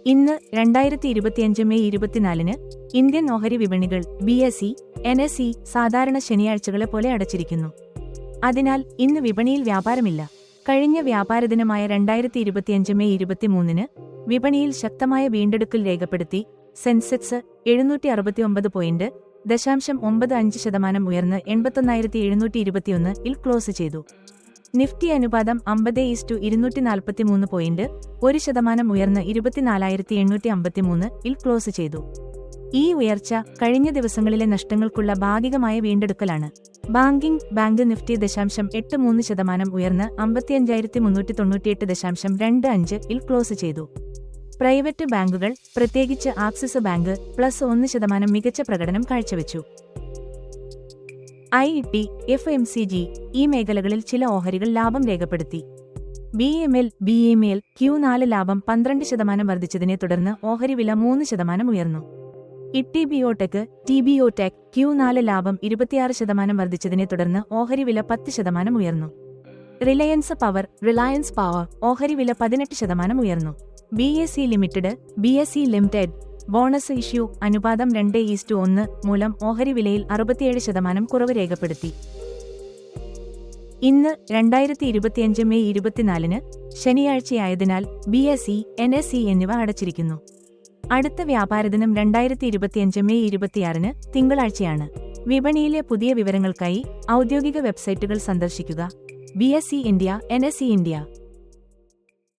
ഇന്ന് 2025 May 24-ന് Indian ഓഹരി വിപണികൾ BSE, NSE സാധാരണ ശനിയാഴ്ചകളെ പോലെ അടച്ചിരിക്കുന്നു. അതിനാൽ ഇന്ന് വിപണിയിൽ വ്യാപാരമില്ല. കഴിഞ്ഞ വ്യാപാരദിനമായ 2025 മെയ് 23-ന് വിപണിയിൽ ശക്തമായ വീണ്ടെടുക്കൽ രേഖപ്പെടുത്തി സെൻസെക്സ് 769 പോയിന്റ് 0.95% ഉയർന്ന് 81,721-ൽ ക്ലോസ് ചെയ്തു. നിഫ്റ്റി അനുപാതം 50:243 പോയിന്റ് 1% ഉയർന്ന് 24,853-ൽ ക്ലോസ് ചെയ്തു. ഈ ഉയർച്ച കഴിഞ്ഞ ദിവസങ്ങളിലെ നഷ്ടങ്ങൾക്കുള്ള ഭാഗികമായ വീണ്ടെടുക്കലാണ്. ബാങ്ക് നിഫ്റ്റി 0.83% ഉയർന്ന് 55,398.25-ൽ ക്ലോസ് ചെയ്തു. പ്രൈവറ്റ് ബാങ്കുകൾ, പ്രത്യേകിച്ച് ആക്സിസ് ബാങ്ക് +1% മികച്ച പ്രകടനം കാഴ്ചവെച്ചു. IT, FMCG ഈ മേഖലകളിൽ ചില ഓഹരികൾ ലാഭം രേഖപ്പെടുത്തി. BML Q4 ലാഭം 12% വർദ്ധിച്ചതിനെ തുടർന്ന് ഓഹരി വില 3% ഉയർന്നു. TBOTech Q4 ലാഭം 26% വർദ്ധിച്ചതിനെ തുടർന്ന് ഓഹരി വില 10% ഉയർന്നു. റിലയൻസ് പവർ ഓഹരി വില 18% ഉയർന്നു. BSE ലിമിറ്റഡ് ബോണസ് ഇഷ്യൂ അനുപാതം 2:1 മൂലം ഓഹരി വിലയിൽ 67% കുറവ് രേഖപ്പെടുത്തി. ഇന്ന് 2025 മെയ് 24-ന് ശനിയാഴ്ചയായതിനാൽ BSE, NSE എന്നിവ അടച്ചിരിക്കുന്നു. അടുത്ത വ്യാപാരദിനം 2025 മെയ് 26-ന് തിങ്കളാഴ്ചയാണ്. വിപണിയിലെ പുതിയ വിവരങ്ങൾക്കായി ഔദ്യോഗിക വെബ്സൈറ്റുകൾ സന്ദർശിക്കുക. BSE India, NSE India.